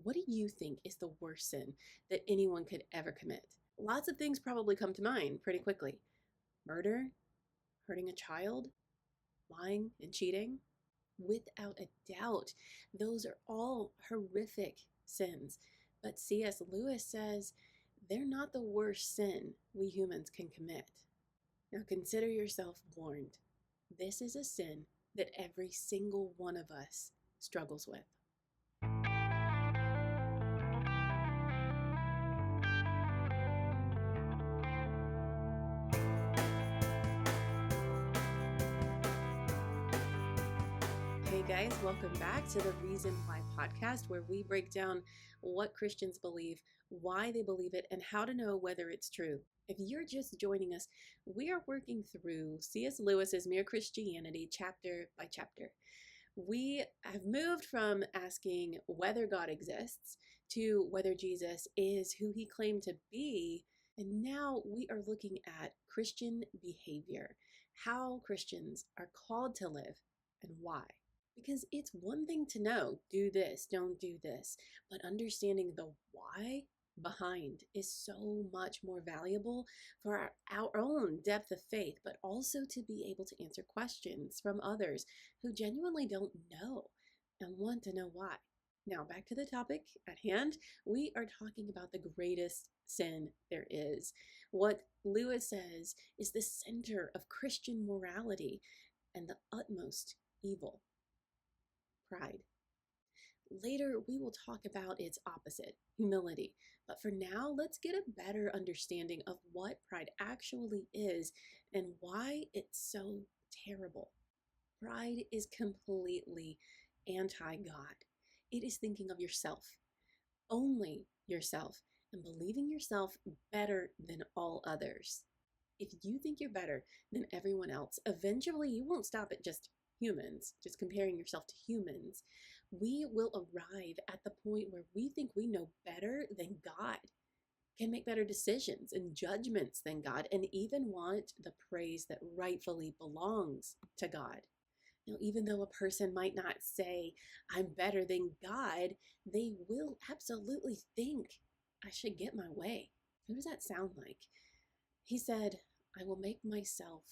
What do you think is the worst sin that anyone could ever commit? Lots of things probably come to mind pretty quickly. Murder, hurting a child, lying and cheating. Without a doubt, those are all horrific sins. But C.S. Lewis says they're not the worst sin we humans can commit. Now consider yourself warned. This is a sin that every single one of us struggles with. Hey guys, welcome back to the Reason Why podcast, where we break down what Christians believe, why they believe it, and how to know whether it's true. If you're just joining us, we are working through C.S. Lewis's Mere Christianity chapter by chapter. We have moved from asking whether God exists to whether Jesus is who he claimed to be. And now we are looking at Christian behavior, how Christians are called to live and why. Because it's one thing to know, do this, don't do this, but understanding the why behind is so much more valuable for our own depth of faith, but also to be able to answer questions from others who genuinely don't know and want to know why. Now, back to the topic at hand. We are talking about the greatest sin there is. What Lewis says is the center of Christian morality and the utmost evil. Pride. Later, we will talk about its opposite, humility. But for now, let's get a better understanding of what pride actually is and why it's so terrible. Pride is completely anti-God. It is thinking of yourself, only yourself, and believing yourself better than all others. If you think you're better than everyone else, eventually you won't stop at just humans, just comparing yourself to humans. We will arrive at the point where we think we know better than God, can make better decisions and judgments than God, and even want the praise that rightfully belongs to God. Now, even though a person might not say, I'm better than God, they will absolutely think, I should get my way. Who does that sound like? He said, I will make myself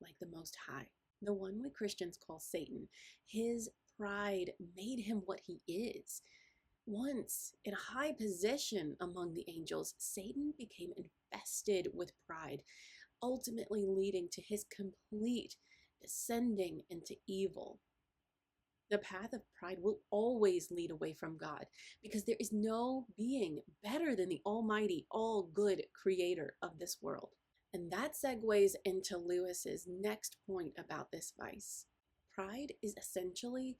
like the Most High, the one we Christians call Satan. His pride made him what he is. Once in a high position among the angels, Satan became infested with pride, ultimately leading to his complete descending into evil. The path of pride will always lead away from God because there is no being better than the Almighty, all good creator of this world. And that segues into Lewis's next point about this vice. Pride is essentially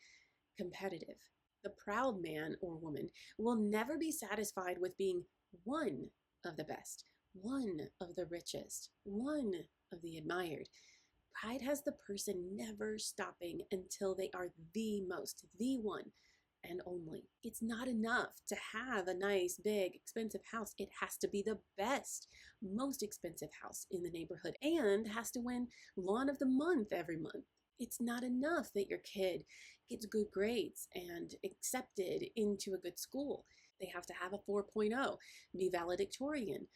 competitive. The proud man or woman will never be satisfied with being one of the best, one of the richest, one of the admired. Pride has the person never stopping until they are the most, the one and only. It's not enough to have a nice, big, expensive house. It has to be the best, most expensive house in the neighborhood and has to win Lawn of the Month every month. It's not enough that your kid gets good grades and accepted into a good school. They have to have a 4.0, be valedictorian,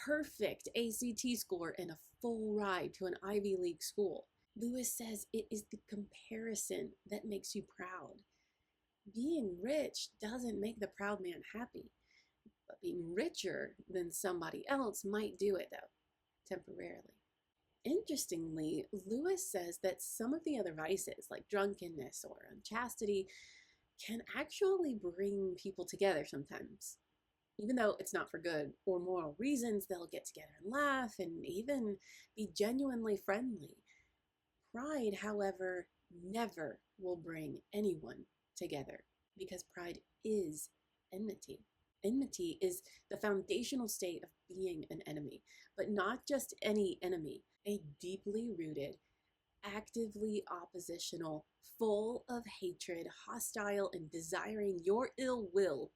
perfect ACT score, and a full ride to an Ivy League school. Lewis says it is the comparison that makes you proud. Being rich doesn't make the proud man happy, but being richer than somebody else might do it, though, temporarily. Interestingly, Lewis says that some of the other vices, like drunkenness or unchastity, can actually bring people together sometimes. Even though it's not for good or moral reasons, they'll get together and laugh and even be genuinely friendly. Pride, however, never will bring anyone together because pride is enmity. Enmity is the foundational state of being an enemy, but not just any enemy, a deeply rooted, actively oppositional, full of hatred, hostile, and desiring your ill will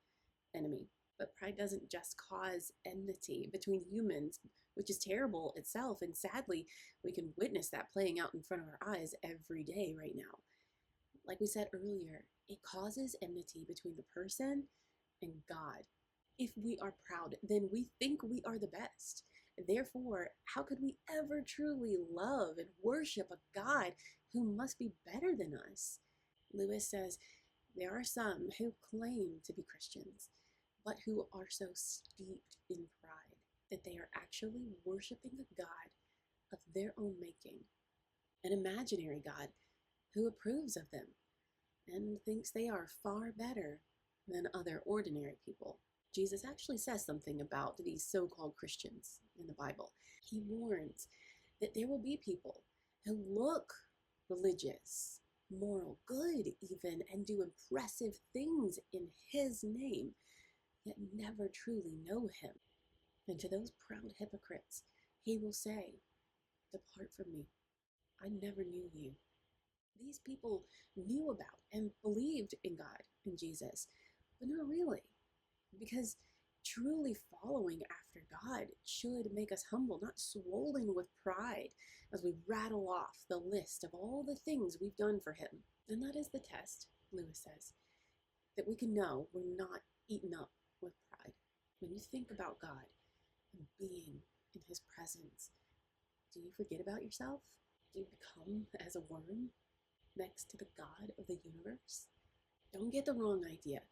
enemy. But pride doesn't just cause enmity between humans, which is terrible itself, and sadly, we can witness that playing out in front of our eyes every day right now. Like we said earlier, it causes enmity between the person in God. If we are proud, then we think we are the best. Therefore, how could we ever truly love and worship a God who must be better than us? Lewis says there are some who claim to be Christians, but who are so steeped in pride that they are actually worshiping a God of their own making, an imaginary God who approves of them and thinks they are far better than other ordinary people. Jesus actually says something about these so-called Christians in the Bible. He warns that there will be people who look religious, moral, good even, and do impressive things in his name, yet never truly know him. And to those proud hypocrites, he will say, "Depart from me. I never knew you." These people knew about and believed in God and Jesus, but not really, because truly following after God should make us humble, not swollen with pride as we rattle off the list of all the things we've done for him. And that is the test, Lewis says, that we can know we're not eaten up with pride. When you think about God and being in his presence, do you forget about yourself? Do you become as a worm next to the God of the universe? Don't get the wrong idea.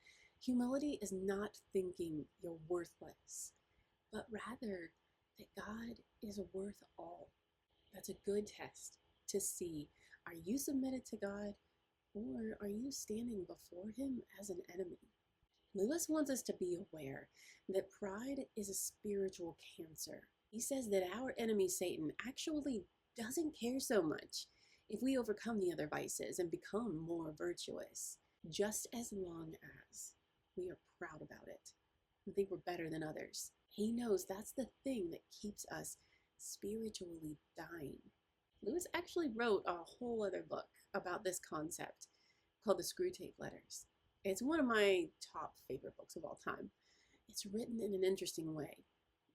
Humility is not thinking you're worthless, but rather that God is worth all. That's a good test to see, are you submitted to God, or are you standing before him as an enemy? Lewis wants us to be aware that pride is a spiritual cancer. He says that our enemy Satan actually doesn't care so much if we overcome the other vices and become more virtuous, just as long as we are proud about it and think we're better than others. He knows that's the thing that keeps us spiritually dying. Lewis actually wrote a whole other book about this concept called The Screwtape Letters. It's one of my top favorite books of all time. It's written in an interesting way.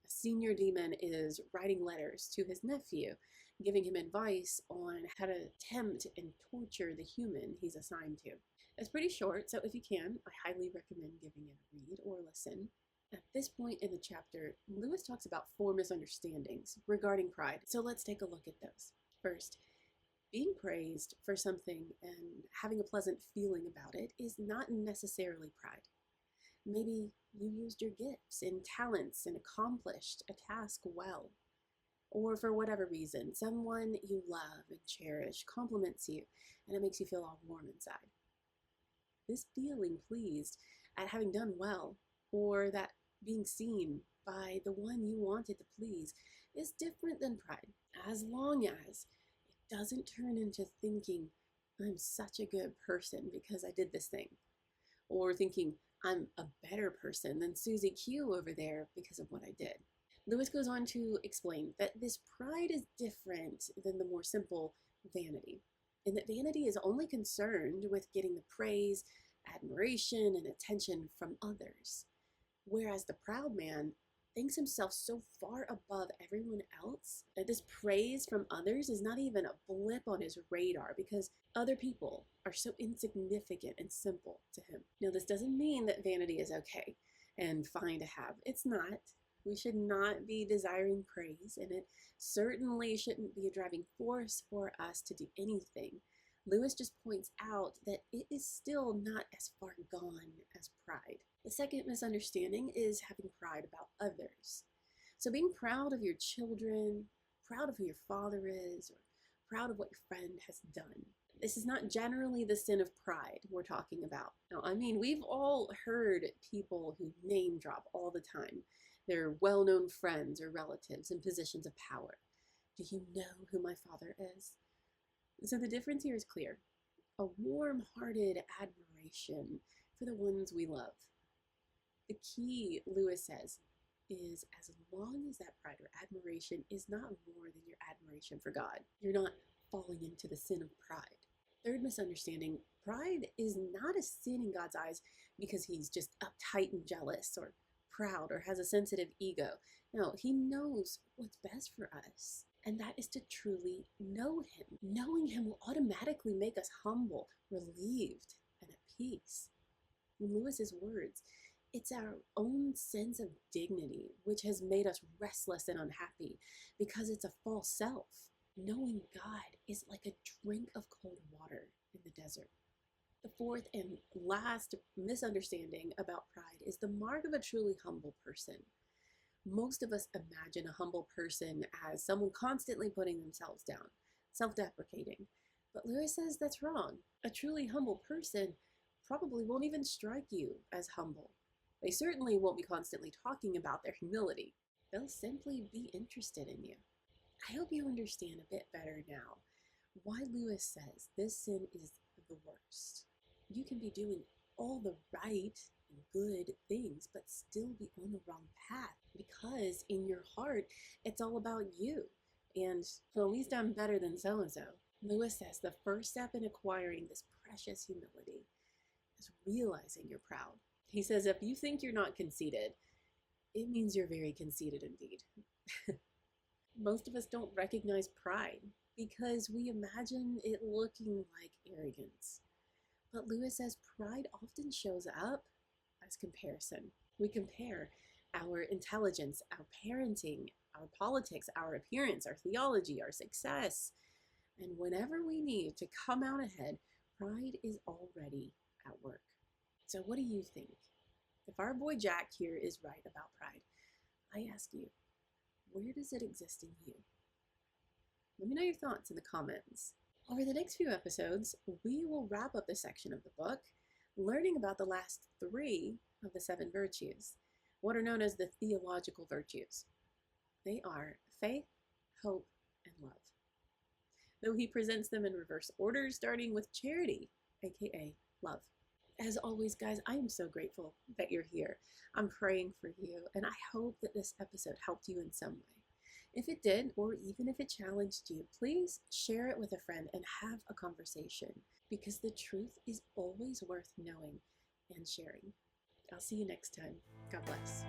A senior demon is writing letters to his nephew, giving him advice on how to tempt and torture the human he's assigned to. It's pretty short, so if you can, I highly recommend giving it a read or listen. At this point in the chapter, Lewis talks about 4 misunderstandings regarding pride, so let's take a look at those. First, being praised for something and having a pleasant feeling about it is not necessarily pride. Maybe you used your gifts and talents and accomplished a task well. Or for whatever reason, someone you love and cherish compliments you and it makes you feel all warm inside. This feeling pleased at having done well, or that being seen by the one you wanted to please, is different than pride, as long as it doesn't turn into thinking, I'm such a good person because I did this thing, or thinking, I'm a better person than Susie Q over there because of what I did. Lewis goes on to explain that this pride is different than the more simple vanity, and that vanity is only concerned with getting the praise, admiration, and attention from others, whereas the proud man thinks himself so far above everyone else that this praise from others is not even a blip on his radar because other people are so insignificant and simple to him. Now, this doesn't mean that vanity is okay and fine to have. It's not. We should not be desiring praise, and it certainly shouldn't be a driving force for us to do anything. Lewis just points out that it is still not as far gone as pride. The second misunderstanding is having pride about others. So being proud of your children, proud of who your father is, or proud of what your friend has done. This is not generally the sin of pride we're talking about. Now, I mean, we've all heard people who name drop all the time. They're well-known friends or relatives in positions of power. Do you know who my father is? So the difference here is clear. A warm-hearted admiration for the ones we love. The key, Lewis says, is as long as that pride or admiration is not more than your admiration for God, you're not falling into the sin of pride. Third misunderstanding, pride is not a sin in God's eyes because he's just uptight and jealous or proud or has a sensitive ego. No, he knows what's best for us, and that is to truly know him. Knowing him will automatically make us humble, relieved, and at peace. In Lewis's words, It's our own sense of dignity which has made us restless and unhappy because it's a false self. Knowing God is like a drink of cold water in the desert. The fourth and last misunderstanding about pride is the mark of a truly humble person. Most of us imagine a humble person as someone constantly putting themselves down, self-deprecating. But Lewis says that's wrong. A truly humble person probably won't even strike you as humble. They certainly won't be constantly talking about their humility. They'll simply be interested in you. I hope you understand a bit better now why Lewis says this sin is the worst. You can be doing all the right and good things, but still be on the wrong path because in your heart, it's all about you. And well, at least I'm better than so and so. Lewis says the first step in acquiring this precious humility is realizing you're proud. He says if you think you're not conceited, it means you're very conceited indeed. Most of us don't recognize pride because we imagine it looking like arrogance. But Lewis says pride often shows up as comparison. We compare our intelligence, our parenting, our politics, our appearance, our theology, our success. And whenever we need to come out ahead, pride is already at work. So what do you think? If our boy Jack here is right about pride, I ask you, where does it exist in you? Let me know your thoughts in the comments. Over the next few episodes, we will wrap up this section of the book, learning about the last 3 of the 7 virtues, what are known as the theological virtues. They are faith, hope, and love. Though he presents them in reverse order, starting with charity, aka love. As always, guys, I am so grateful that you're here. I'm praying for you, and I hope that this episode helped you in some way. If it did, or even if it challenged you, please share it with a friend and have a conversation, because the truth is always worth knowing and sharing. I'll see you next time. God bless.